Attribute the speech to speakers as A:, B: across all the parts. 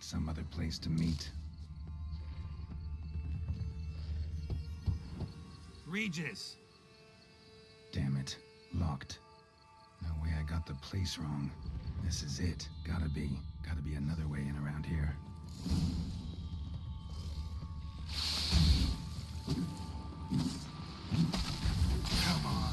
A: some other place to meet.
B: Regis!
A: Damn it. Locked. No way I got the place wrong. This is it. Gotta be. Gotta be another way in around here.
B: Come on.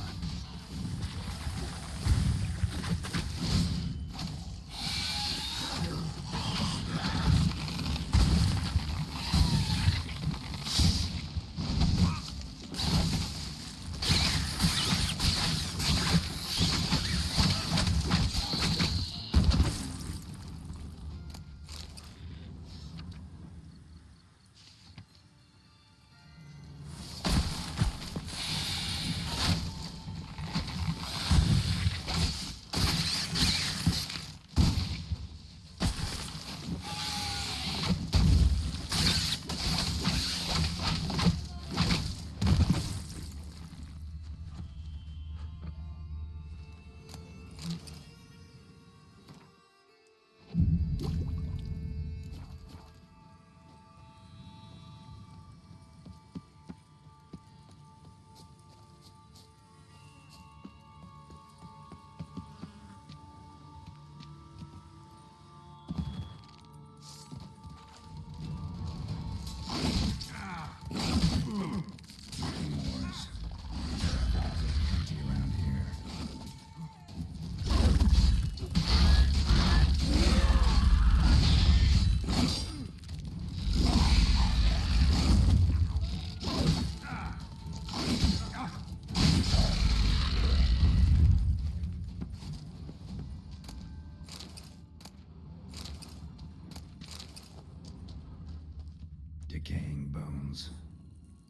A: Decaying bones.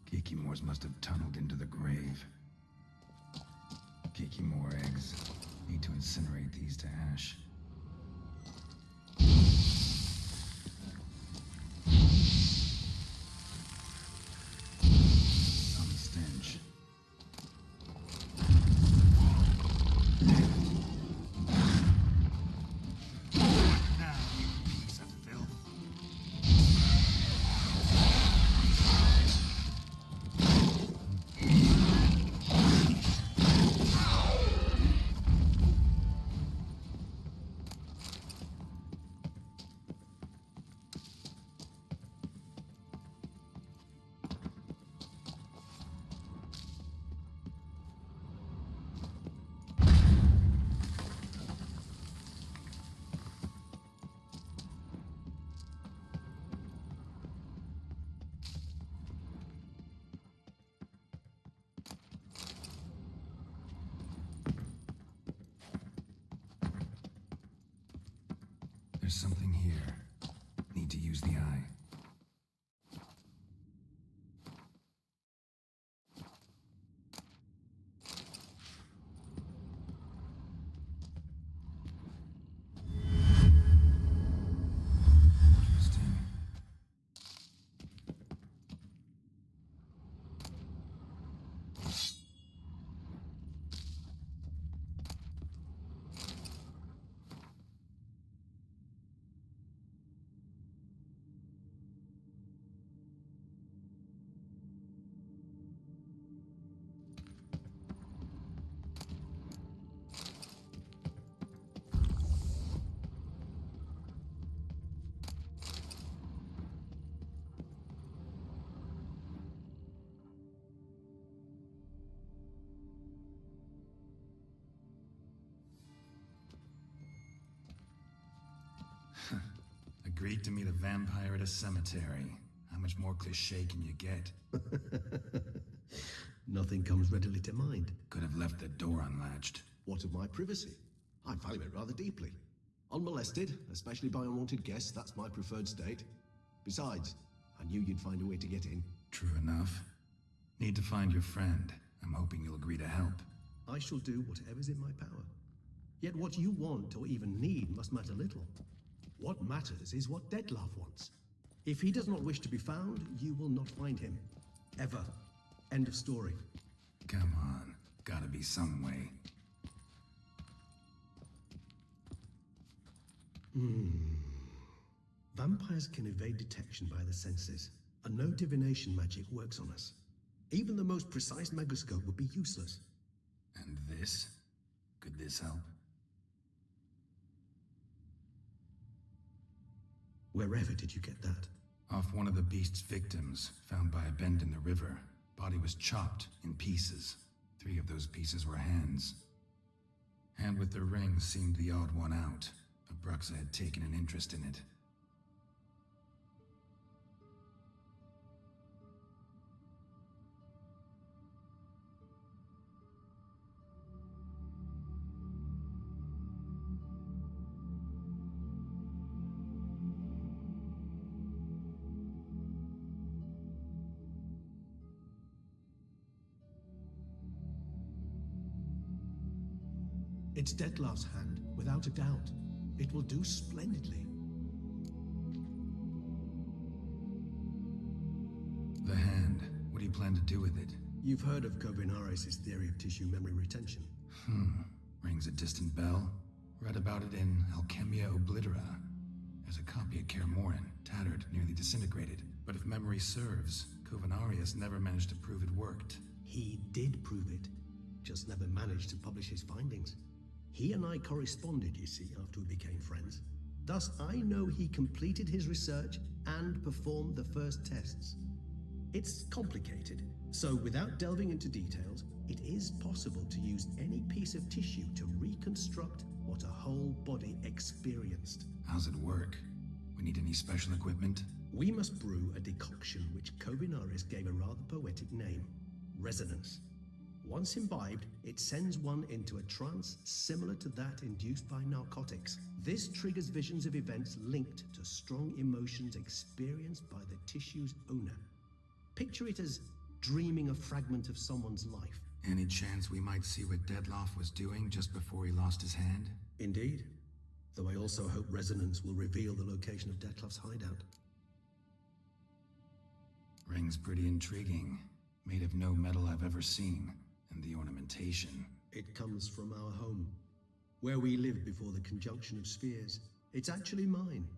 A: Kikimores must have tunneled into the grave. Kikimore eggs. Need to incinerate these to ash. Some stench.
B: Now, you piece of filth.
A: There's something here. Need to use the eye. Interesting.
B: Agreed to meet a vampire at a cemetery. How much more cliché can you get?
C: Nothing comes readily to mind.
A: Could have left the door unlatched.
C: What of my privacy? I value it rather deeply. Unmolested, especially by unwanted guests, that's my preferred state. Besides, I knew you'd find a way to get in.
A: True enough. Need to find your friend. I'm hoping you'll agree to help.
C: I shall do whatever's in my power. Yet what you want or even need must matter little. What matters is what Dettlaff wants. If he does not wish to be found, you will not find him. Ever. End of story.
A: Come on. Gotta be some way.
C: Vampires can evade detection by the senses, and no divination magic works on us. Even the most precise megoscope would be useless.
B: And this? Could this help?
C: Wherever did you get that?
B: Off one of the beast's victims, found by a bend in the river. Body was chopped in pieces. 3 of those pieces were hands. Hand with the ring seemed the odd one out. Abruxa had taken an interest in it.
C: It's Dettlaff's hand, without a doubt. It will do splendidly.
B: The hand. What do you plan to do with it?
C: You've heard of Kovinaris' theory of tissue memory retention.
B: Rings a distant bell. Read about it in Alchemia Oblitera. There's a copy at Kaer Morhen, tattered, nearly disintegrated. But if memory serves, Kovinaris never managed to prove it worked.
C: He did prove it, just never managed to publish his findings. He and I corresponded, you see, after we became friends. Thus, I know he completed his research and performed the first tests. It's complicated, so without delving into details, it is possible to use any piece of tissue to reconstruct what a whole body experienced.
B: How's it work? We need any special equipment?
C: We must brew a decoction which Kovinaris gave a rather poetic name, resonance. Once imbibed, it sends one into a trance similar to that induced by narcotics. This triggers visions of events linked to strong emotions experienced by the tissue's owner. Picture it as dreaming a fragment of someone's life.
B: Any chance we might see what Dettlaff was doing just before he lost his hand?
C: Indeed. Though I also hope resonance will reveal the location of Dettlaff's hideout.
B: Ring's pretty intriguing. Made of no metal I've ever seen. And the ornamentation.
C: It comes from our home, where we lived before the conjunction of spheres. It's actually mine.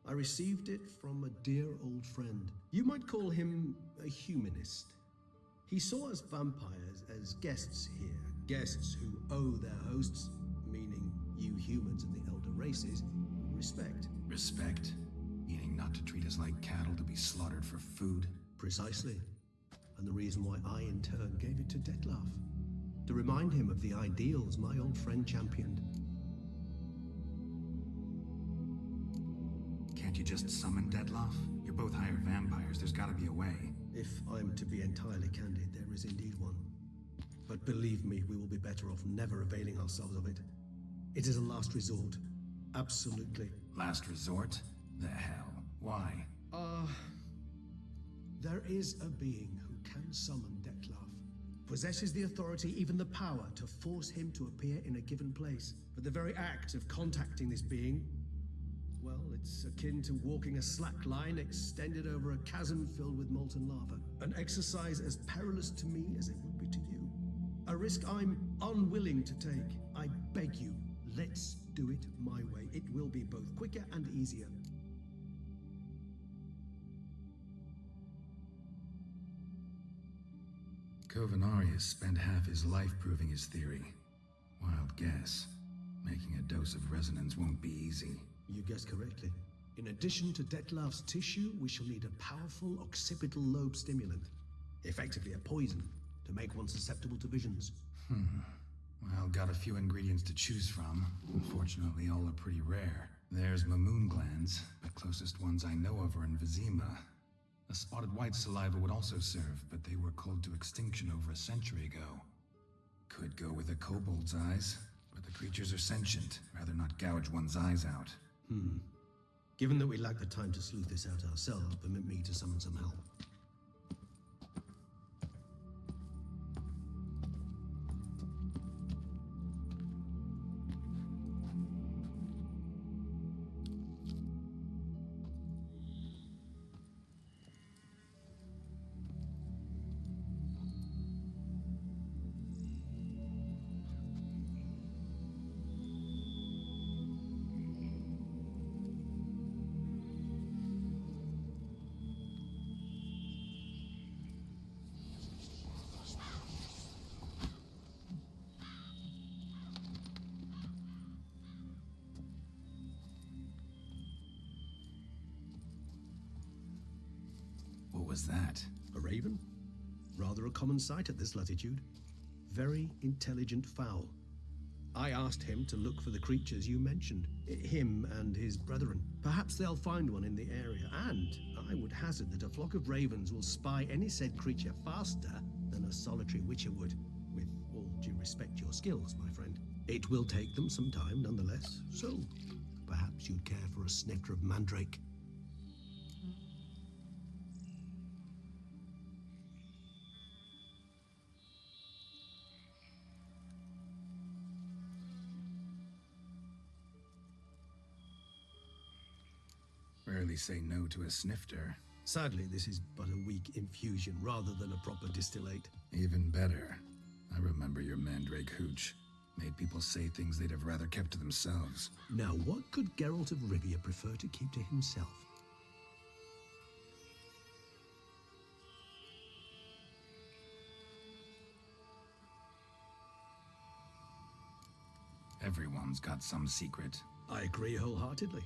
C: I received it from a dear old friend. You might call him a humanist. He saw us vampires as guests here, guests who owe their hosts, meaning you humans and the elder races, respect.
B: Respect? Meaning not to treat us like cattle to be slaughtered for food?
C: Precisely. And the reason why I, in turn, gave it to Dettlaff. To remind him of the ideals my old friend championed.
B: Can't you just summon Dettlaff? You're both hired vampires, there's gotta be a way.
C: If I'm to be entirely candid, there is indeed one. But believe me, we will be better off never availing ourselves of it. It is a last resort. Absolutely.
B: Last resort? The hell? Why?
C: There is a being who can summon Dettlaff. Possesses the authority, even the power, to force him to appear in a given place. But the very act of contacting this being, well, it's akin to walking a slack line extended over a chasm filled with molten lava. An exercise as perilous to me as it would be to you. A risk I'm unwilling to take. I beg you, let's do it my way. It will be both quicker and easier.
B: Kovinaris spent half his life proving his theory. Wild guess. Making a dose of resonance won't be easy.
C: You guessed correctly. In addition to Dettlaff's tissue, we shall need a powerful occipital lobe stimulant. Effectively a poison, to make one susceptible to visions.
B: Well, got a few ingredients to choose from. Unfortunately, all are pretty rare. There's Mamoon glands, but closest ones I know of are in Vizima. A spotted white saliva would also serve, but they were cold to extinction over a century ago. Could go with a kobold's eyes, but the creatures are sentient. Rather not gouge one's eyes out.
C: Given that we lack the time to sleuth this out ourselves, permit me to summon some help.
B: was that?
C: A raven? Rather a common sight at this latitude. Very intelligent fowl. I asked him to look for the creatures you mentioned, him and his brethren. Perhaps they'll find one in the area, and I would hazard that a flock of ravens will spy any said creature faster than a solitary witcher would. With all due respect to your skills, my friend. It will take them some time, nonetheless, so perhaps you'd care for a snifter of mandrake.
B: Rarely say no to a snifter.
C: Sadly, this is but a weak infusion rather than a proper distillate.
B: Even better. I remember your mandrake hooch. Made people say things they'd have rather kept to themselves.
C: Now, what could Geralt of Rivia prefer to keep to himself?
B: Everyone's got some secret.
C: I agree wholeheartedly.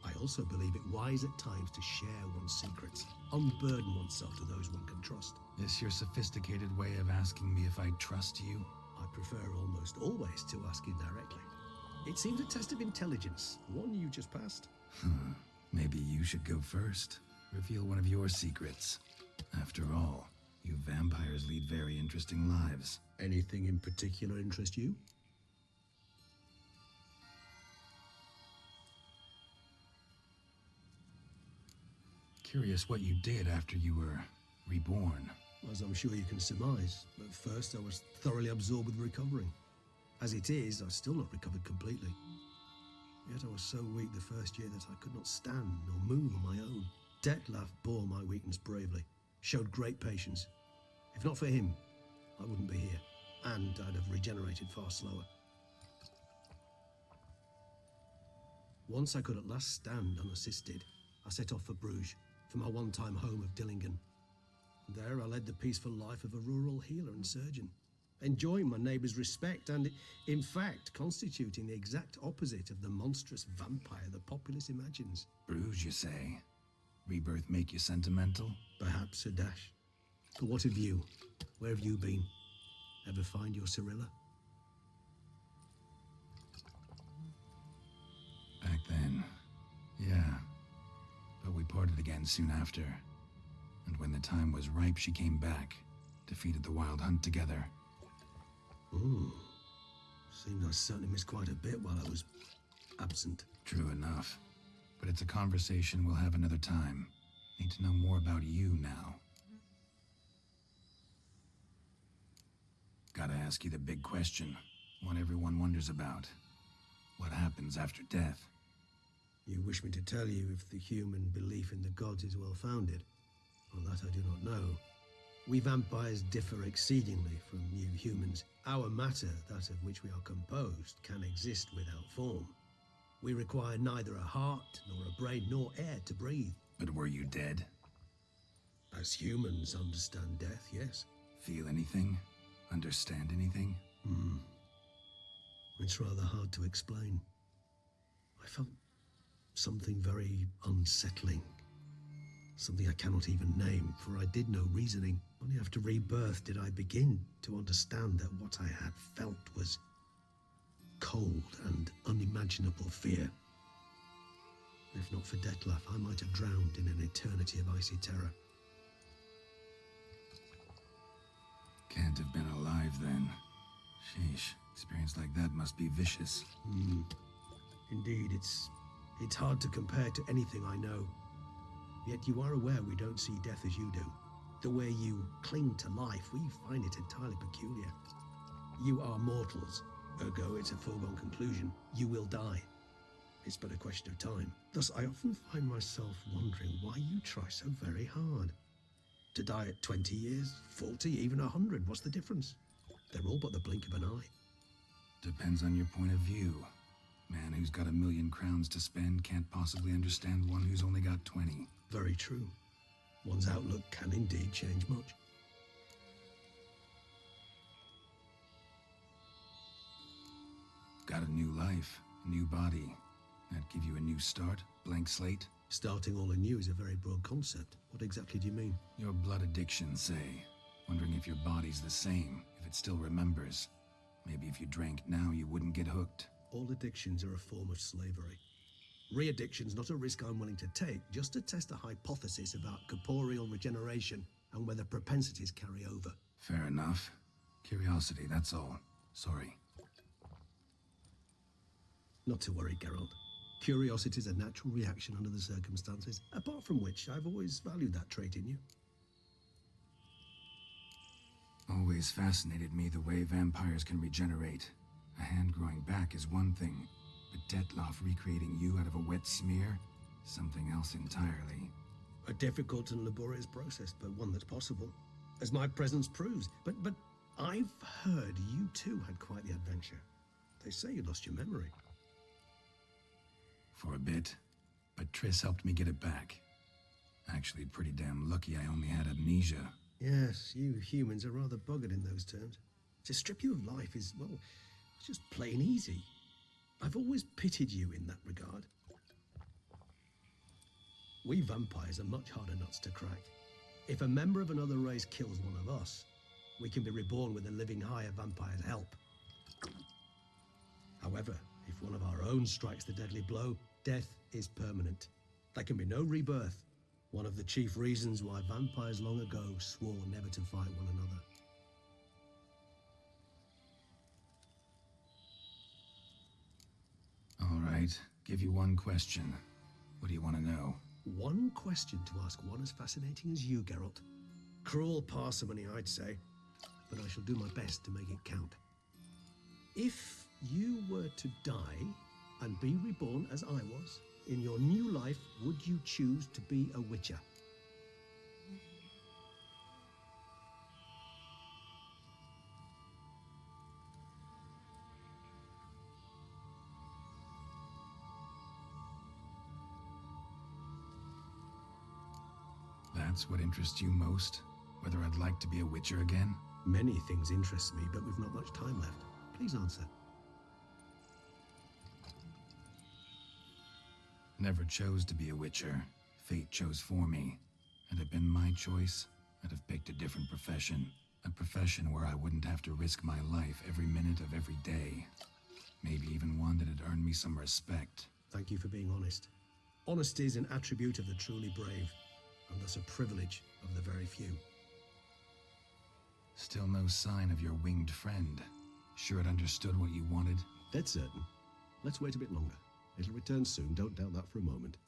C: I also believe it wise at times to share one's secrets, unburden oneself to those one can trust.
B: This your sophisticated way of asking me if I trust you?
C: I prefer almost always to ask indirectly. It seems a test of intelligence, one you just passed.
B: Maybe you should go first. Reveal one of your secrets. After all, you vampires lead very interesting lives.
C: Anything in particular interest you?
B: Curious what you did after you were reborn.
C: As I'm sure you can surmise, at first I was thoroughly absorbed with recovering. As it is, I've still not recovered completely. Yet I was so weak the first year that I could not stand nor move on my own. Detlef bore my weakness bravely, showed great patience. If not for him, I wouldn't be here, and I'd have regenerated far slower. Once I could at last stand unassisted, I set off for Bruges, for my one-time home of Dillingen. There I led the peaceful life of a rural healer and surgeon, enjoying my neighbours' respect and, in fact, constituting the exact opposite of the monstrous vampire the populace imagines.
B: Bruges, you say? Rebirth make you sentimental?
C: Perhaps a dash. But what of you? Where have you been? Ever find your Cyrilla?
B: Back then, yeah. But we parted again soon after. And when the time was ripe, she came back, defeated the Wild Hunt together.
C: Ooh. Seems I certainly missed quite a bit while I was absent.
B: True enough. But it's a conversation we'll have another time. Need to know more about you now. Gotta ask you the big question. One everyone wonders about. What happens after death?
C: You wish me to tell you if the human belief in the gods is well-founded? Well, that I do not know. We vampires differ exceedingly from you humans. Our matter, that of which we are composed, can exist without form. We require neither a heart, nor a brain, nor air to breathe.
B: But were you dead?
C: As humans understand death, yes.
B: Feel anything? Understand anything?
C: It's rather hard to explain. I felt something very unsettling. Something I cannot even name, for I did no reasoning. Only after rebirth did I begin to understand that what I had felt was cold and unimaginable fear. If not for Detlef, I might have drowned in an eternity of icy terror.
B: Can't have been alive then. Sheesh, experience like that must be vicious.
C: Indeed, it's hard to compare to anything I know. Yet you are aware we don't see death as you do. The way you cling to life, we find it entirely peculiar. You are mortals, ergo it's a foregone conclusion. You will die. It's but a question of time. Thus, I often find myself wondering why you try so very hard. To die at 20 years, 40, even 100, what's the difference? They're all but the blink of an eye.
B: Depends on your point of view. Man who's got 1,000,000 crowns to spend can't possibly understand one who's only got 20.
C: Very true. One's outlook can indeed change much.
B: Got a new life, a new body. That give you a new start, blank slate?
C: Starting all anew is a very broad concept. What exactly do you mean?
B: Your blood addiction, say. Wondering if your body's the same, if it still remembers. Maybe if you drank now, you wouldn't get hooked.
C: All addictions are a form of slavery. Re-addiction's not a risk I'm willing to take, just to test a hypothesis about corporeal regeneration and whether propensities carry over.
B: Fair enough. Curiosity, that's all. Sorry.
C: Not to worry, Geralt. Curiosity is a natural reaction under the circumstances, apart from which I've always valued that trait in you.
B: Always fascinated me the way vampires can regenerate. A hand growing back is one thing, but Detloff recreating you out of a wet smear? Something else entirely.
C: A difficult and laborious process, but one that's possible, as my presence proves. But I've heard you too had quite the adventure. They say you lost your memory.
B: For a bit, but Triss helped me get it back. Actually, pretty damn lucky I only had amnesia.
C: Yes, you humans are rather buggered in those terms. To strip you of life is, well, it's just plain easy. I've always pitied you in that regard. We vampires are much harder nuts to crack. If a member of another race kills one of us, we can be reborn with a living higher vampire's help. However, if one of our own strikes the deadly blow, death is permanent. There can be no rebirth. One of the chief reasons why vampires long ago swore never to fight one another.
B: All right, give you one question. What do you want to know?
C: One question to ask one as fascinating as you, Geralt. Cruel parsimony, I'd say, but I shall do my best to make it count. If you were to die and be reborn as I was, in your new life, would you choose to be a Witcher?
B: That's what interests you most? Whether I'd like to be a Witcher again?
C: Many things interest me, but we've not much time left. Please answer.
B: Never chose to be a Witcher. Fate chose for me. Had it been my choice, I'd have picked a different profession. A profession where I wouldn't have to risk my life every minute of every day. Maybe even one that'd earn me some respect.
C: Thank you for being honest. Honesty is an attribute of the truly brave, and thus a privilege of the very few.
B: Still no sign of your winged friend. Sure it understood what you wanted?
C: Dead certain. Let's wait a bit longer. It'll return soon, don't doubt that for a moment.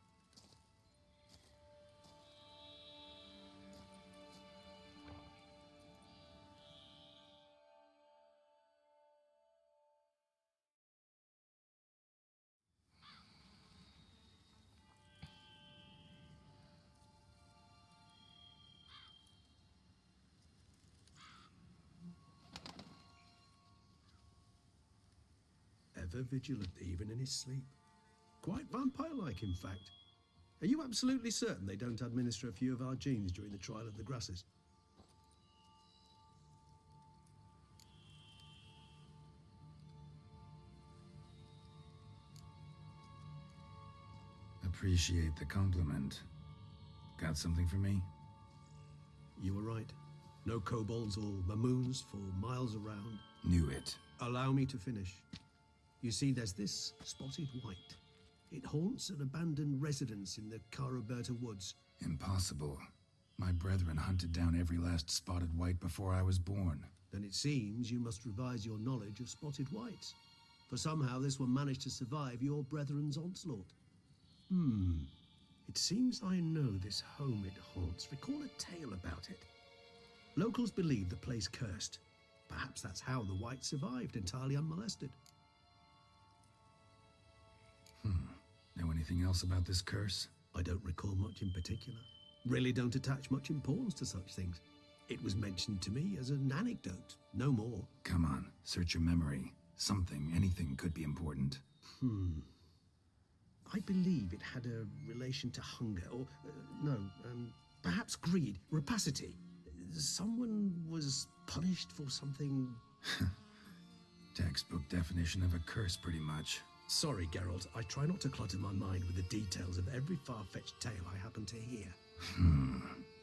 C: Ever vigilant, even in his sleep. Quite vampire-like, in fact. Are you absolutely certain they don't administer a few of our genes during the trial of the grasses?
B: Appreciate the compliment. Got something for me?
C: You were right. No kobolds or mamoons for miles around.
B: Knew it.
C: Allow me to finish. You see, there's this spotted white. It haunts an abandoned residence in the Caraberta woods.
B: Impossible. My brethren hunted down every last spotted white before I was born.
C: Then it seems you must revise your knowledge of spotted whites. For somehow this one managed to survive your brethren's onslaught. It seems I know this home it haunts. Recall a tale about it. Locals believe the place cursed. Perhaps that's how the white survived, entirely unmolested.
B: Know anything else about this curse?
C: I don't recall much in particular. Really don't attach much importance to such things. It was mentioned to me as an anecdote, no more.
B: Come on, search your memory. Something, anything could be important.
C: I believe it had a relation to hunger, or, perhaps greed, rapacity. Someone was punished for something.
B: Textbook definition of a curse, pretty much.
C: Sorry, Geralt. I try not to clutter my mind with the details of every far-fetched tale I happen to hear.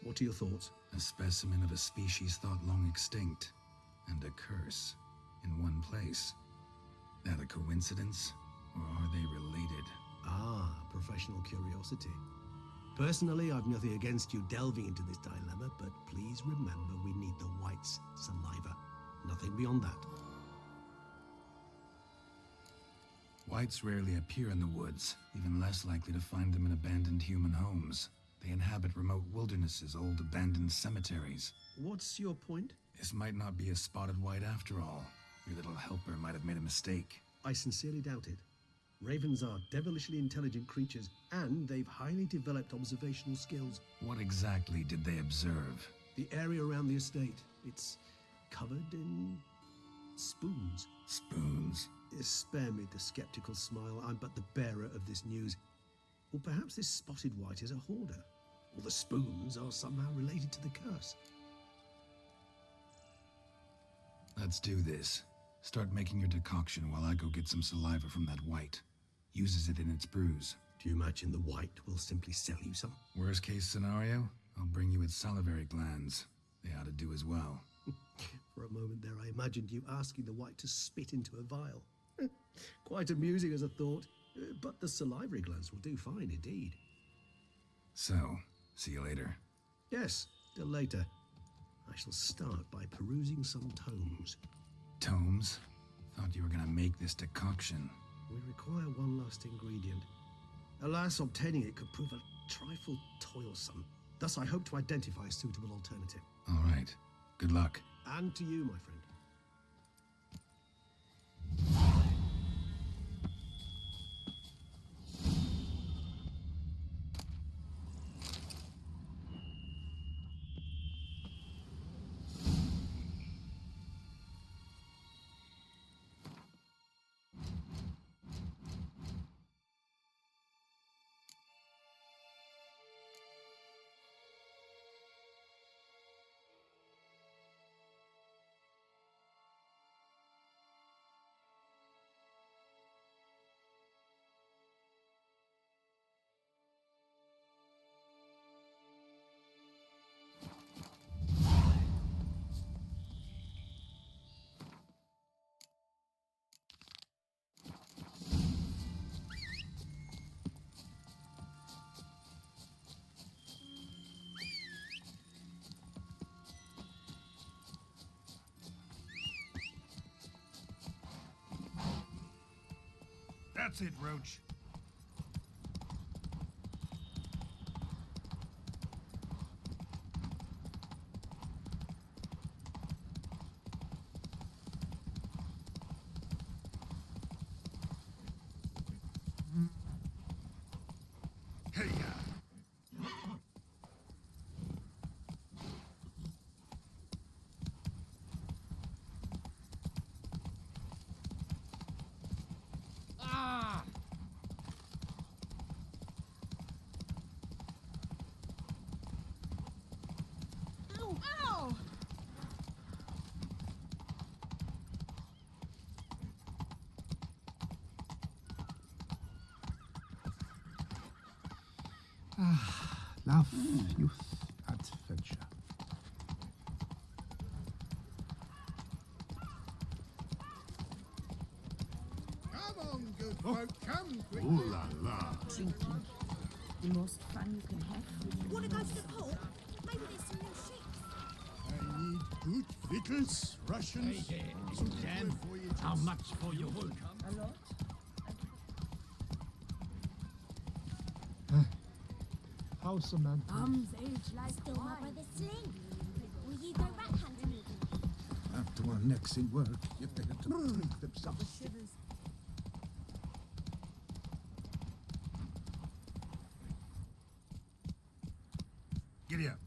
C: What are your thoughts?
B: A specimen of a species thought long extinct, and a curse, in one place. That a coincidence, or are they related?
C: Ah, professional curiosity. Personally, I've nothing against you delving into this dilemma, but please remember we need the White's saliva. Nothing beyond that.
B: Whites rarely appear in the woods, even less likely to find them in abandoned human homes. They inhabit remote wildernesses, old abandoned cemeteries.
C: What's your point?
B: This might not be a spotted white after all. Your little helper might have made a mistake.
C: I sincerely doubt it. Ravens are devilishly intelligent creatures, and they've highly developed observational skills.
B: What exactly did they observe?
C: The area around the estate, it's covered in spoons.
B: Spoons?
C: Spare me the skeptical smile. I'm but the bearer of this news. Or perhaps this spotted white is a hoarder. Or the spoons are somehow related to the curse.
B: Let's do this. Start making your decoction while I go get some saliva from that white. Uses it in its brews.
C: Do you imagine the white will simply sell you some?
B: Worst case scenario, I'll bring you its salivary glands. They ought to do as well.
C: For a moment there, I imagined you asking the white to spit into a vial. Quite amusing as a thought, but the salivary glands will do fine indeed.
B: So, see you later.
C: Yes, till later. I shall start by perusing some tomes.
B: Tomes? Thought you were gonna make this decoction.
C: We require one last ingredient. Alas, obtaining it could prove a trifle toilsome. Thus, I hope to identify a suitable alternative.
B: All right. Good luck.
C: And to you, my friend.
B: That's it, Roach. Hey,
A: Love, youth, adventure.
D: Come on, good folk, come quick.
A: Ooh la la.
E: Drinking. The most fun you can have.
F: Want to go to the port? Maybe there's some new ships.
D: I need good victuals, rations, some food for you.
G: How much for your wood?
E: A lot?
G: How's the man?
F: Bums age like still my brother Sling. Will you go rat hunting with me?
A: After our necks in work, you better to treat themselves.
F: Shivers.
B: Giddy up.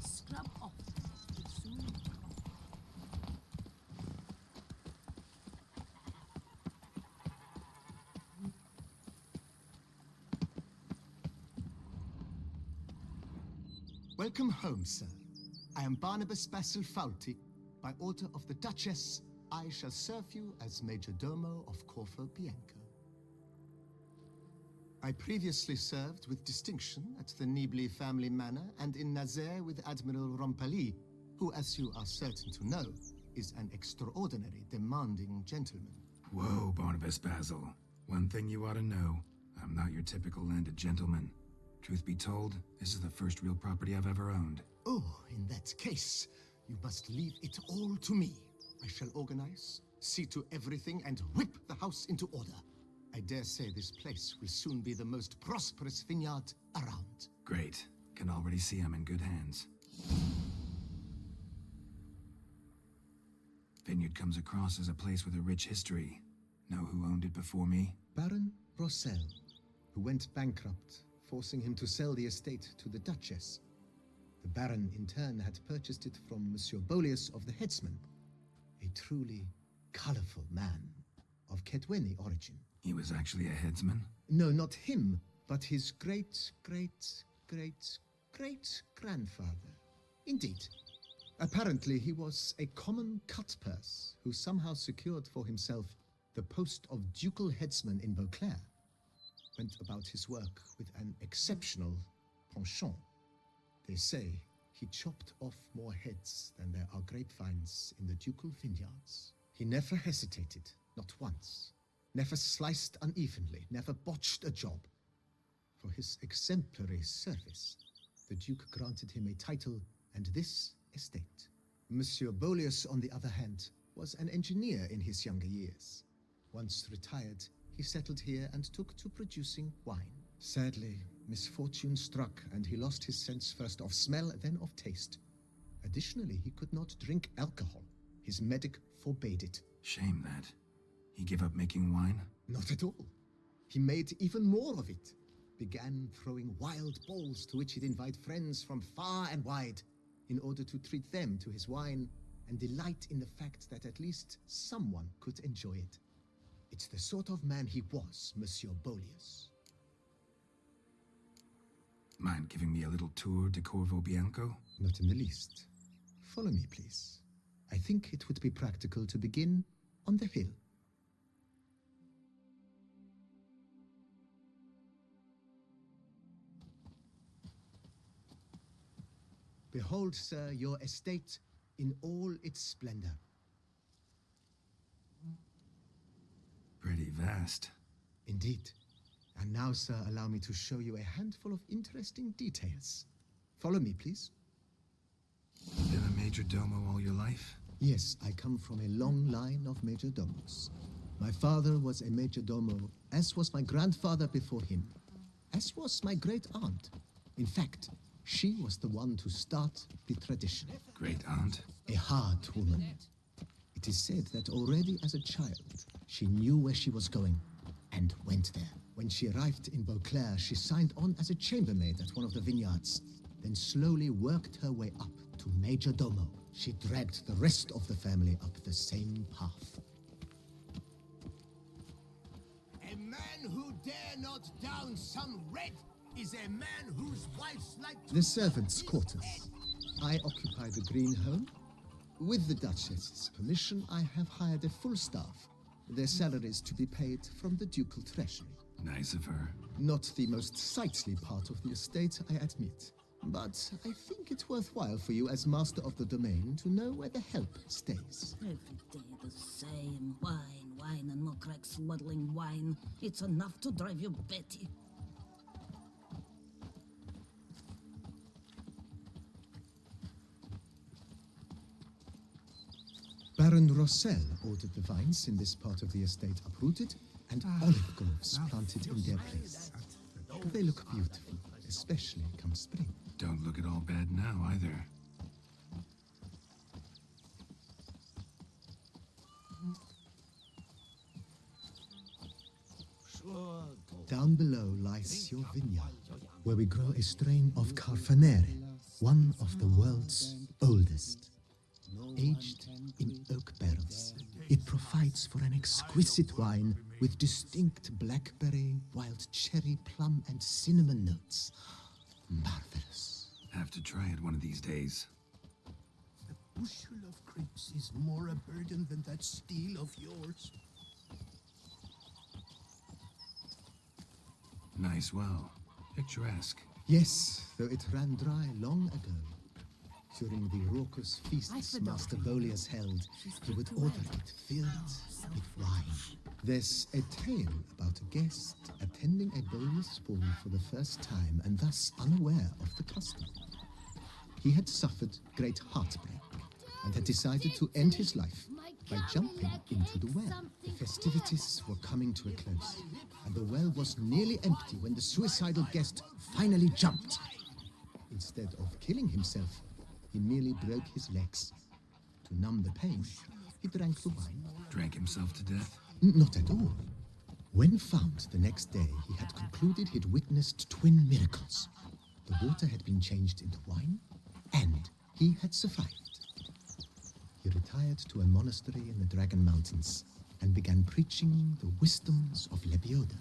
F: Scrub off.
H: Welcome home, sir. I am Barnabas Basil Faulty. By order of the Duchess, I shall serve you as Major Domo of Corvo Bianco. I previously served with distinction at the Nibli family manor and in Nazaire with Admiral Rompali, who, as you are certain to know, is an extraordinary, demanding gentleman.
A: Whoa, Barnabas Basil. One thing you ought to know. I'm not your typical landed gentleman. Truth be told, this is the first real property I've ever owned.
H: Oh, in that case, you must leave it all to me. I shall organize, see to everything, and whip the house into order. I dare say this place will soon be the most prosperous vineyard around.
A: Great. Can already see I'm in good hands. Vineyard comes across as a place with a rich history. Know who owned it before me?
H: Baron Rossel, who went bankrupt, forcing him to sell the estate to the Duchess. The Baron, in turn, had purchased it from Monsieur Bolius of the Headsman, a truly colorful man of Ketweni origin.
A: He was actually a headsman?
H: No, not him, but his great-great-great-great-grandfather. Indeed. Apparently, he was a common cut-purse who somehow secured for himself the post of ducal headsman in Beauclair. Went about his work with an exceptional penchant. They say he chopped off more heads than there are grapevines in the ducal vineyards. He never hesitated, not once. Never sliced unevenly, never botched a job. For his exemplary service, the Duke granted him a title and this estate. Monsieur Bolius, on the other hand, was an engineer in his younger years. Once retired, he settled here and took to producing wine. Sadly, misfortune struck and he lost his sense first of smell, then of taste. Additionally, he could not drink alcohol. His medic forbade it.
A: Shame that. He gave up making wine?
H: Not at all. He made even more of it. Began throwing wild balls to which he'd invite friends from far and wide in order to treat them to his wine and delight in the fact that at least someone could enjoy it. It's the sort of man he was, Monsieur Bolius.
A: Mind giving me a little tour de Corvo Bianco?
H: Not in the least. Follow me, please. I think it would be practical to begin on the hill. Behold, sir, your estate in all its splendor.
A: Pretty vast.
H: Indeed. And now, sir, allow me to show you a handful of interesting details. Follow me, please.
A: Been a major domo all your life?
H: Yes, I come from a long line of major domos. My father was a major domo, as was my grandfather before him, as was my great-aunt. In fact, she was the one to start the tradition.
A: Great-aunt?
H: A hard woman. It is said that already as a child, she knew where she was going, and went there. When she arrived in Beauclair, she signed on as a chambermaid at one of the vineyards, then slowly worked her way up to Major Domo. She dragged the rest of the family up the same path.
D: A man who dare not down some red is a man whose wife's like to...
H: The servants' quarters. I occupy the green home. With the Duchess's permission, I have hired a full staff. Their salaries to be paid from the ducal treasury.
A: Nice of her.
H: Not the most sightly part of the estate, I admit. But I think it's worthwhile for you as master of the domain to know where the help stays.
I: Every day the same. Wine, wine, and more crack smuggling wine. It's enough to drive you batty.
H: Baron Rossel ordered the vines in this part of the estate uprooted and olive groves planted in their place. They look beautiful, especially come spring.
A: Don't look at all bad now, either.
H: Down below lies your vineyard, where we grow a strain of Carfanere, one of the world's oldest. Aged in oak barrels, it provides for an exquisite wine with distinct blackberry, wild cherry, plum, and cinnamon notes. Marvelous.
A: Have have to try it one of these days.
D: A bushel of grapes is more a burden than that steel of yours.
A: Nice well. Picturesque.
H: Yes, though it ran dry long ago. During the raucous feasts Master Bolius held, he would order it filled with wine. There's a tale about a guest attending a Bolius ball for the first time and thus unaware of the custom. He had suffered great heartbreak and had decided to end his life by jumping into the well. The festivities were coming to a close, and the well was nearly empty when the suicidal guest finally jumped. Instead of killing himself, he merely broke his legs. To numb the pain, he drank the wine.
A: Drank himself to death?
H: Not at all. When found the next day, he had concluded he'd witnessed twin miracles. The water had been changed into wine, and he had survived. He retired to a monastery in the Dragon Mountains and began preaching the wisdoms of Lebioda.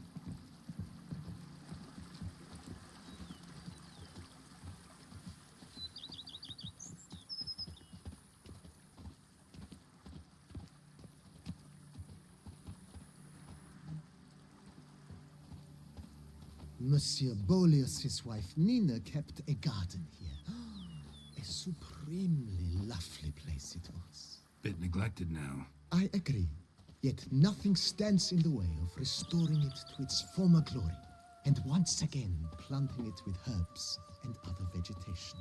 H: Monsieur Bolius' wife Nina kept a garden here. A supremely lovely place it was.
A: Bit neglected now.
H: I agree. Yet nothing stands in the way of restoring it to its former glory, and once again planting it with herbs and other vegetation.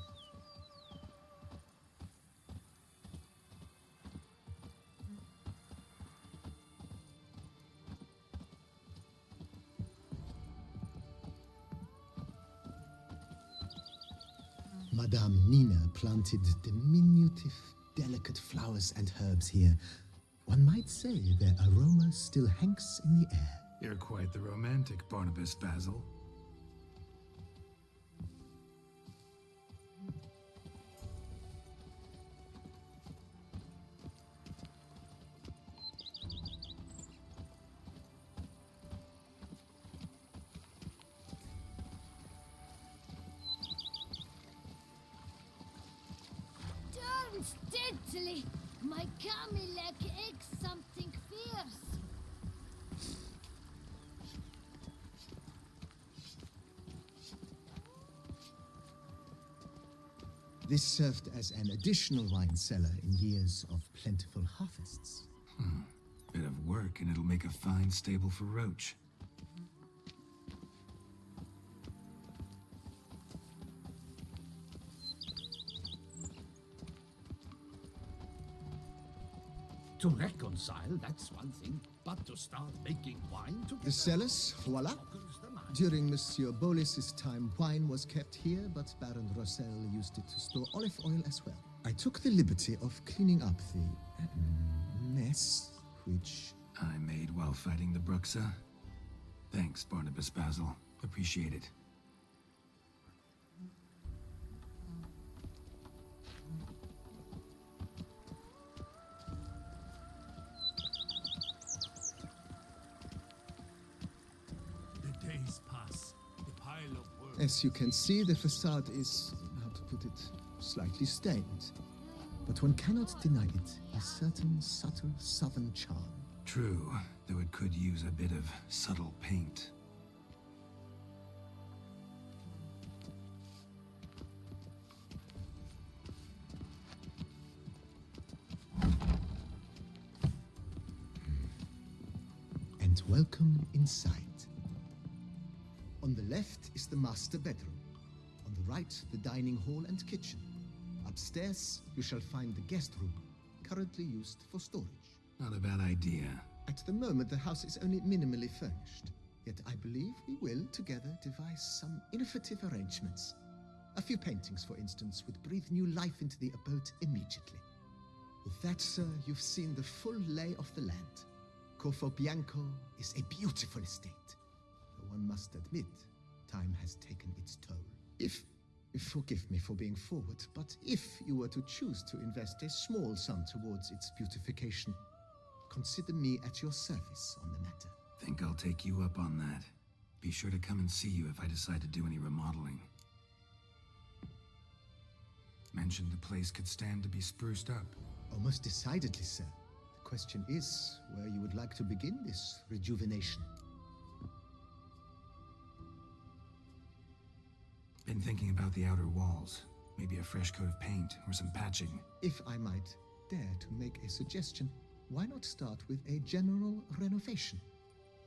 H: Madame Nina planted diminutive, delicate flowers and herbs here. One might say their aroma still hangs in the air.
A: You're quite the romantic, Barnabas Basil.
F: Darn steadily! My Camilek eggs something fierce.
H: This served as an additional wine cellar in years of plentiful harvests.
A: Bit of work and it'll make a fine stable for Roach.
G: To reconcile, that's one thing, but to start making wine together...
H: The cellars, voila. During Monsieur Bolis's time, wine was kept here, but Baron Rossel used it to store olive oil as well. I took the liberty of cleaning up the mess, which...
A: I made while fighting the Bruxa. Thanks, Barnabas Basil. Appreciate it.
D: The days pass. The pile of work.
H: As you can see, the facade is, how to put it, slightly stained. But one cannot deny it a certain subtle southern charm.
A: True, though it could use a bit of subtle paint.
H: And welcome inside. On the left is the master bedroom. On the right, the dining hall and kitchen. Upstairs, you shall find the guest room, currently used for storage.
A: Not a bad idea.
H: At the moment, the house is only minimally furnished. Yet I believe we will, together, devise some innovative arrangements. A few paintings, for instance, would breathe new life into the abode immediately. With that, sir, you've seen the full lay of the land. Corfo Bianco is a beautiful estate. Though one must admit, time has taken its toll. Forgive me for being forward, but if you were to choose to invest a small sum towards its beautification, consider me at your service on the matter.
A: Think I'll take you up on that. Be sure to come and see you if I decide to do any remodeling.
B: Mentioned the place could stand to be spruced up.
H: Oh, most decidedly, sir. The question is where you would like to begin this rejuvenation.
B: Been thinking about the outer walls. Maybe a fresh coat of paint or some patching.
H: If I might dare to make a suggestion, why not start with a general renovation?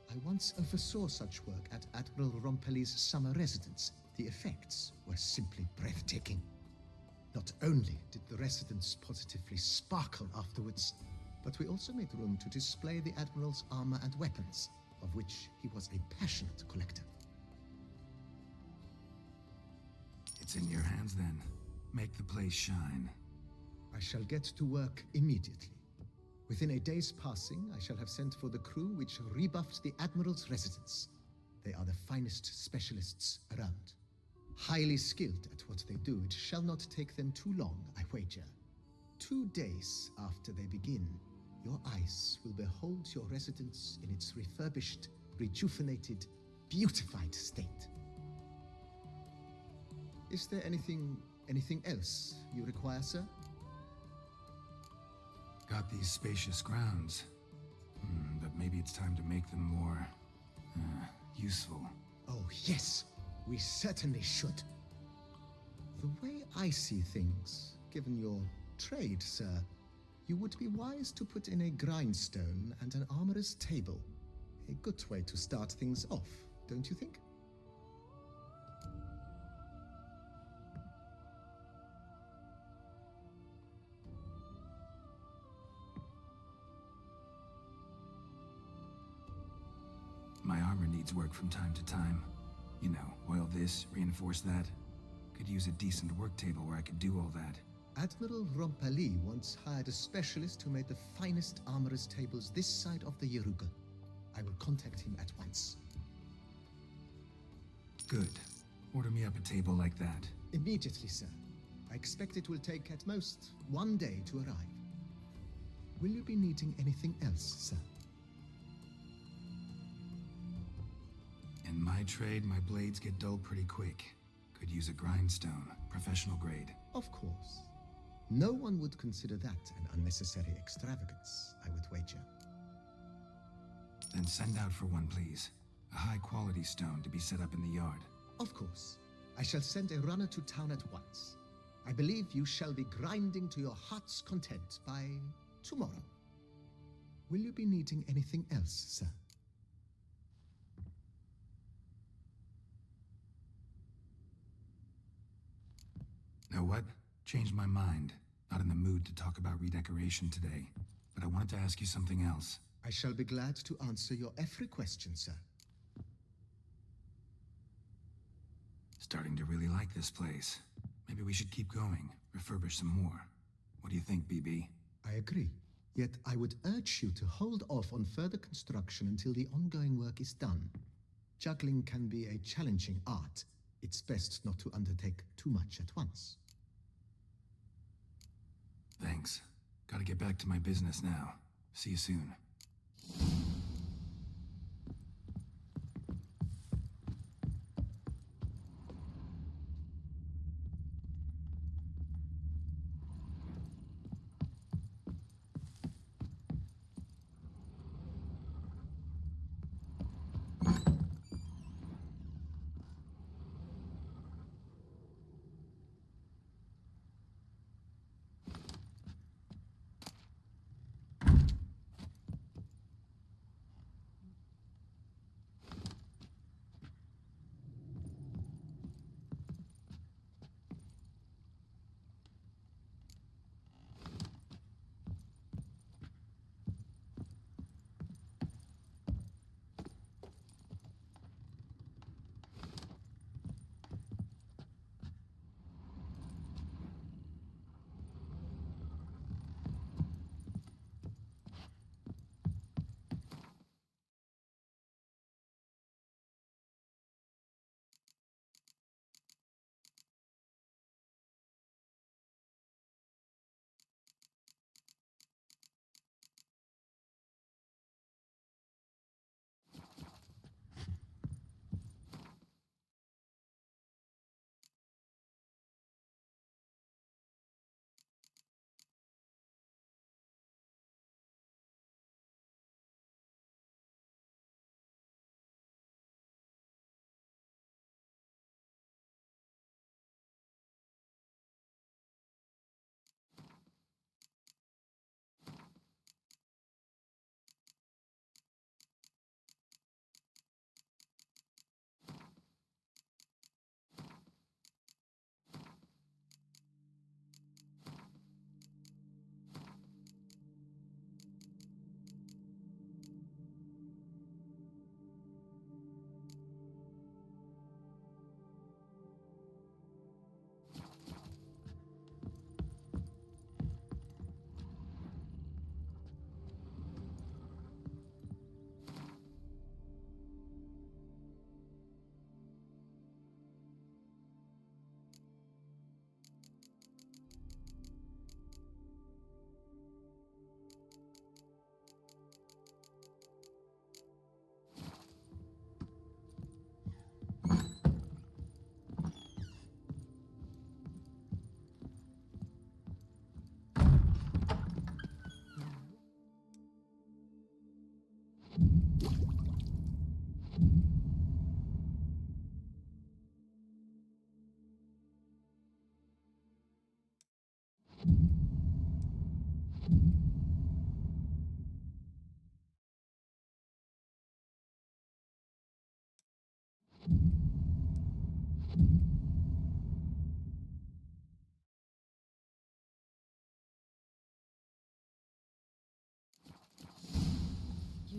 H: I once oversaw such work at Admiral Rompelli's summer residence. The effects were simply breathtaking. Not only did the residence positively sparkle afterwards, but we also made room to display the Admiral's armor and weapons, of which he was a passionate collector.
B: It's in your hands then. Make the place shine.
H: I shall get to work immediately. Within a day's passing, I shall have sent for the crew which rebuffed the Admiral's residence. They are the finest specialists around. Highly skilled at what they do, it shall not take them too long, I wager. 2 days after they begin, your eyes will behold your residence in its refurbished, rejuvenated, beautified state. Is there anything else you require, sir?
B: Got these spacious grounds. But maybe it's time to make them more... useful.
H: Oh, yes. We certainly should. The way I see things, given your trade, sir, you would be wise to put in a grindstone and an armorer's table. A good way to start things off, don't you think?
B: My armor needs work from time to time. You know, oil this, reinforce that. Could use a decent work table where I could do all that.
H: Admiral Rompelli once hired a specialist who made the finest armorer's tables this side of the Yaruga. I will contact him at once.
B: Good. Order me up a table like that.
H: Immediately, sir. I expect it will take at most 1 day to arrive. Will you be needing anything else, sir?
B: In my trade, my blades get dull pretty quick. Could use a grindstone, professional grade.
H: Of course. No one would consider that an unnecessary extravagance, I would wager.
B: Then send out for one, please. A high-quality stone to be set up in the yard.
H: Of course. I shall send a runner to town at once. I believe you shall be grinding to your heart's content by tomorrow. Will you be needing anything else, sir?
B: Know what? Changed my mind. Not in the mood to talk about redecoration today. But I wanted to ask you something else.
H: I shall be glad to answer your every question, sir.
B: Starting to really like this place. Maybe we should keep going, refurbish some more. What do you think, BB?
H: I agree. Yet I would urge you to hold off on further construction until the ongoing work is done. Juggling can be a challenging art. It's best not to undertake too much at once.
B: Thanks. Gotta get back to my business now. See you soon.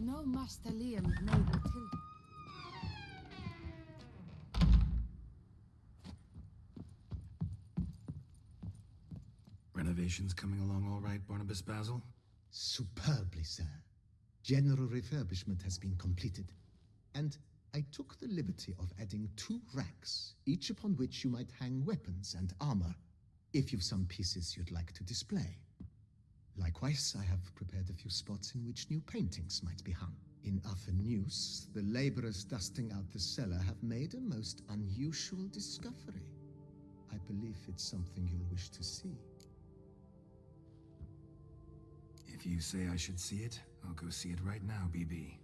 E: You know Master Liam made a till.
B: Renovations coming along all right, Barnabas Basil?
H: Superbly, sir. General refurbishment has been completed, and I took the liberty of adding 2 racks, each upon which you might hang weapons and armor, if you've some pieces you'd like to display. Likewise, I have prepared a few spots in which new paintings might be hung. In other news, the laborers dusting out the cellar have made a most unusual discovery. I believe it's something you'll wish to see.
B: If you say I should see it, I'll go see it right now, BB.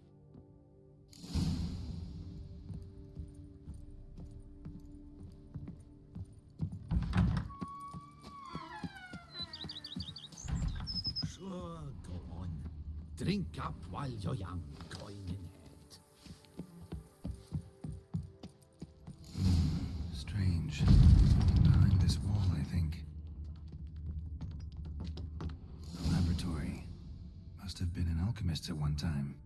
G: Sure, go on. Drink up while you're young, coin in hand.
B: Strange. Behind this wall, I think. A laboratory. Must have been an alchemist at one time.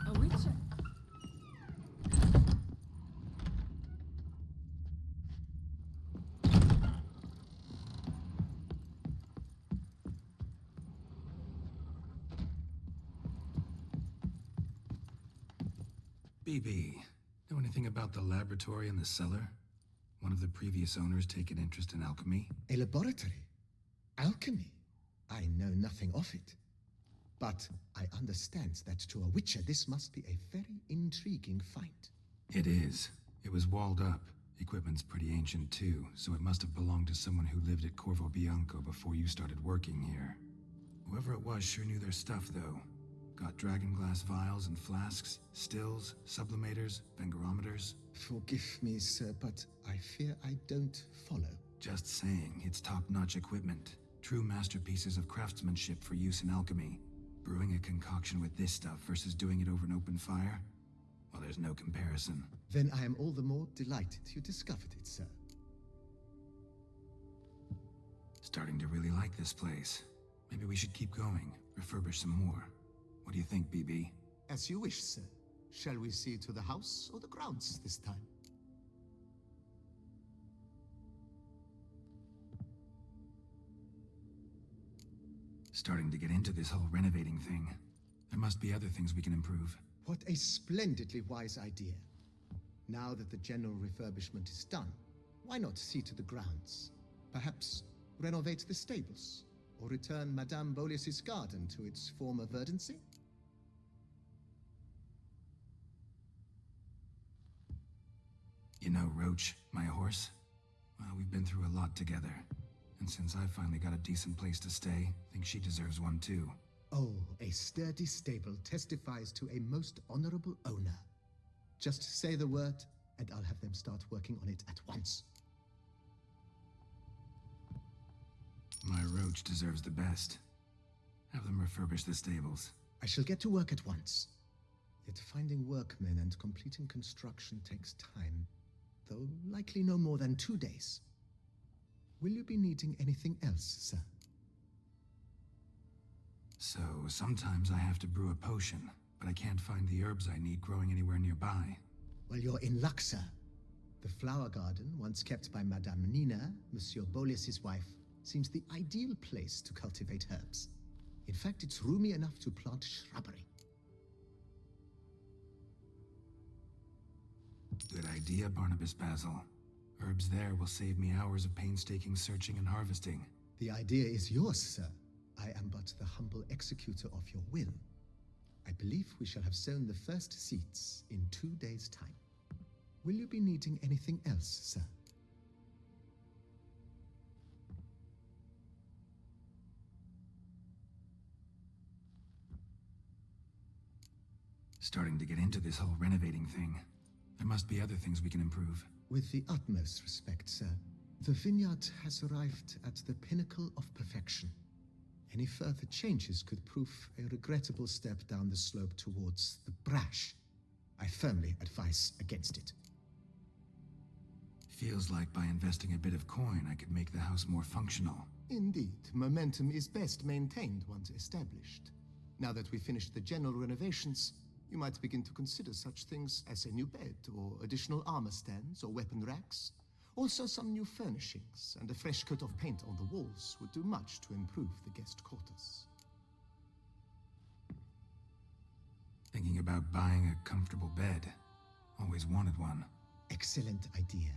E: A witcher.
B: BB, know anything about the laboratory in the cellar? One of the previous owners take an interest in alchemy?
H: A laboratory? Alchemy? I know nothing of it. But I understand that to a witcher this must be a very intriguing find.
B: It is. It was walled up. Equipment's pretty ancient too, so it must have belonged to someone who lived at Corvo Bianco before you started working here. Whoever it was sure knew their stuff, though. Got dragonglass vials and flasks, stills, sublimators, vengerometers.
H: Forgive me, sir, but I fear I don't follow.
B: Just saying, it's top-notch equipment. True masterpieces of craftsmanship for use in alchemy. Brewing a concoction with this stuff versus doing it over an open fire? Well, there's no comparison.
H: Then I am all the more delighted you discovered it, sir.
B: Starting to really like this place. Maybe we should keep going, refurbish some more. What do you think, BB?
H: As you wish, sir. Shall we see to the house or the grounds this time?
B: Starting to get into this whole renovating thing. There must be other things we can improve.
H: What a splendidly wise idea. Now that the general refurbishment is done, why not see to the grounds? Perhaps renovate the stables, or return Madame Bolis's garden to its former verdancy?
B: You know Roach, my horse? Well, we've been through a lot together. And since I finally got a decent place to stay, I think she deserves one too.
H: Oh, a sturdy stable testifies to a most honorable owner. Just say the word, and I'll have them start working on it at once.
B: My Roach deserves the best. Have them refurbish the stables.
H: I shall get to work at once. Yet finding workmen and completing construction takes time, though likely no more than 2 days. Will you be needing anything else, sir?
B: So, sometimes I have to brew a potion, but I can't find the herbs I need growing anywhere nearby.
H: Well, you're in luck, sir. The flower garden, once kept by Madame Nina, Monsieur Bolis's wife, seems the ideal place to cultivate herbs. In fact, it's roomy enough to plant shrubbery.
B: Good idea, Barnabas Basil. Herbs there will save me hours of painstaking searching and harvesting.
H: The idea is yours, sir. I am but the humble executor of your will. I believe we shall have sown the first seeds in 2 days' time. Will you be needing anything else, sir?
B: Starting to get into this whole renovating thing. There must be other things we can improve.
H: With the utmost respect, sir, the vineyard has arrived at the pinnacle of perfection. Any further changes could prove a regrettable step down the slope towards the brash. I firmly advise against it.
B: Feels like by investing a bit of coin, I could make the house more functional.
C: Indeed, momentum is best maintained once established. Now that we've finished the general renovations, you might begin to consider such things as a new bed, or additional armor stands, or weapon racks. Also, some new furnishings and a fresh coat of paint on the walls would do much to improve the guest quarters.
B: Thinking about buying a comfortable bed. Always wanted one.
H: Excellent idea.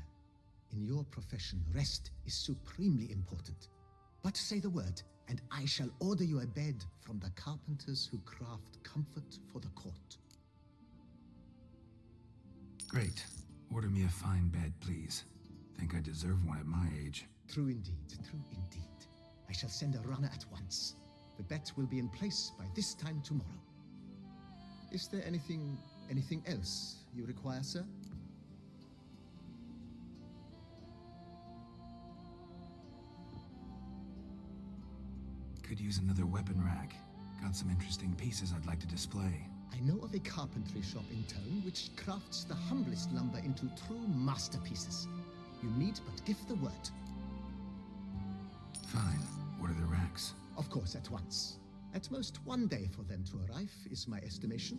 H: In your profession, rest is supremely important. But say the word, and I shall order you a bed from the carpenters who craft comfort for the court.
B: Great. Order me a fine bed, please. Think I deserve one at my age.
H: True indeed, true indeed. I shall send a runner at once. The bet will be in place by this time tomorrow. Is there anything else you require, sir?
B: Could use another weapon rack. Got some interesting pieces I'd like to display.
H: I know of a carpentry shop in town which crafts the humblest lumber into true masterpieces. You need but give the word.
B: Fine. What are the racks?
H: Of course, at once. At most 1 day for them to arrive, is my estimation.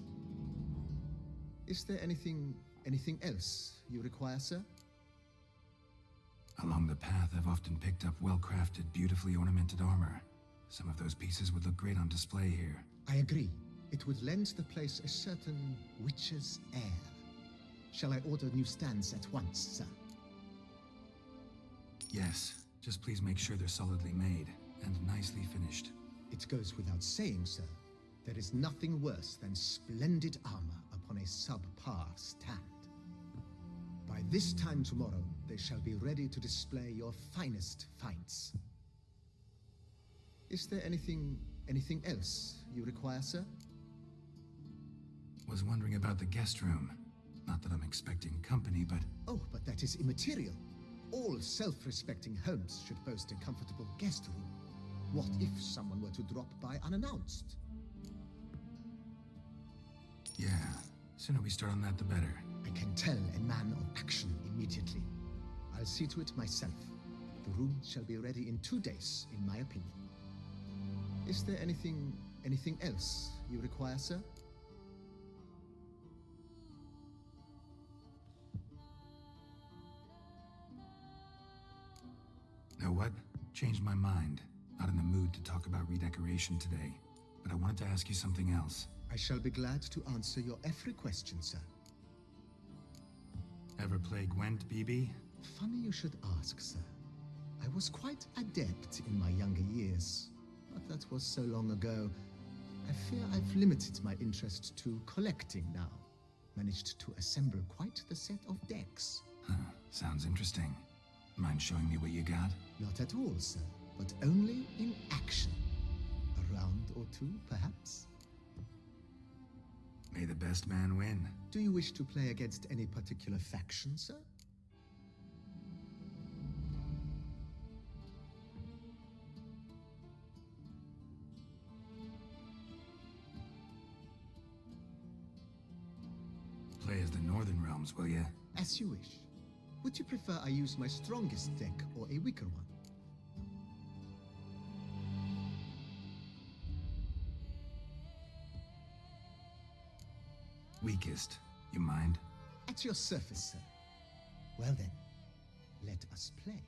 H: Is there anything else you require, sir?
B: Along the path, I've often picked up well-crafted, beautifully ornamented armor. Some of those pieces would look great on display here.
H: I agree. It would lend the place a certain witch's air. Shall I order new stands at once, sir?
B: Yes. Just please make sure they're solidly made and nicely finished.
H: It goes without saying, sir. There is nothing worse than splendid armor upon a subpar stand. By this time tomorrow, they shall be ready to display your finest finds. Is there anything else you require, sir?
B: Was wondering about the guest room. Not that I'm expecting company, but...
H: Oh, but that is immaterial. All self-respecting homes should boast a comfortable guest room. What if someone were to drop by unannounced?
B: Yeah, sooner we start on that, the better.
H: I can tell a man of action immediately. I'll see to it myself. The room shall be ready in 2 days, in my opinion. Is there anything else you require, sir?
B: Know what? Changed my mind. Not in the mood to talk about redecoration today. But I wanted to ask you something else.
H: I shall be glad to answer your every question, sir.
B: Ever play Gwent, BB?
H: Funny you should ask, sir. I was quite adept in my younger years, but that was so long ago. I fear I've limited my interest to collecting now. Managed to assemble quite the set of decks.
B: Huh, sounds interesting. Mind showing me what you got?
H: Not at all, sir, but only in action. A round or two, perhaps?
B: May the best man win.
H: Do you wish to play against any particular faction, sir?
B: Play as the Northern Realms, will ya?
H: As you wish. Would you prefer I use my strongest deck or a weaker one?
A: Weakest. You mind?
H: At your surface, sir. Well then, let us play.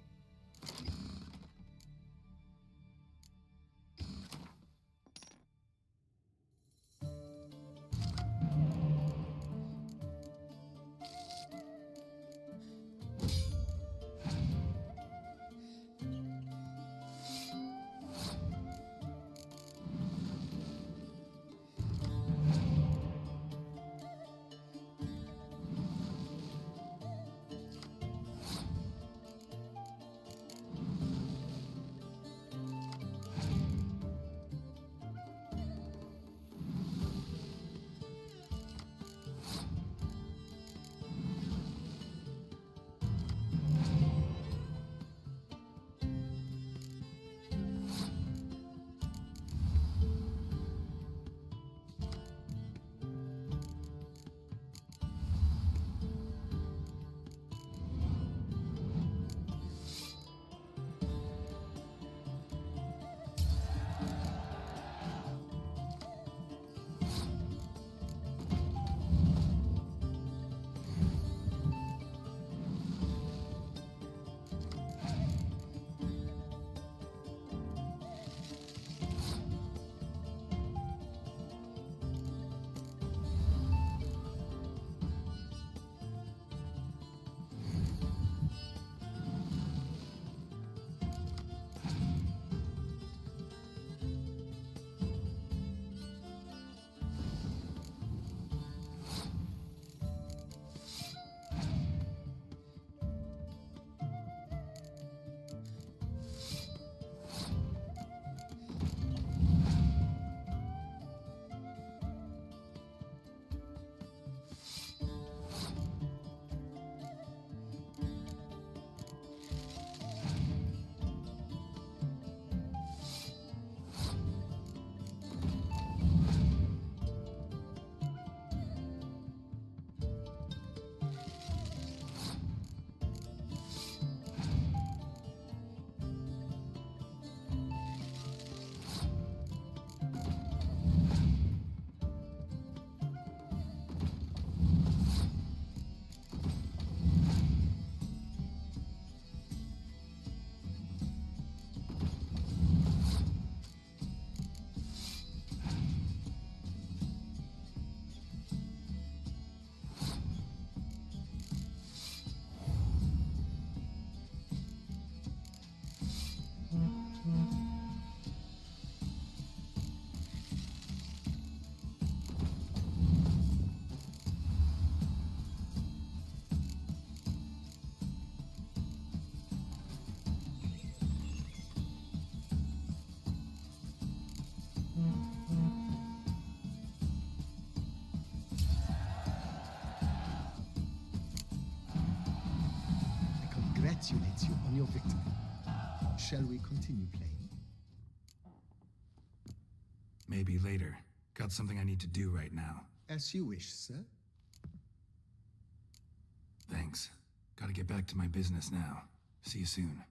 H: Congratulate you on your victory. Shall we continue playing?
A: Maybe later. Got something I need to do right now.
H: As you wish, sir.
A: Thanks. Gotta get back to my business now. See you soon.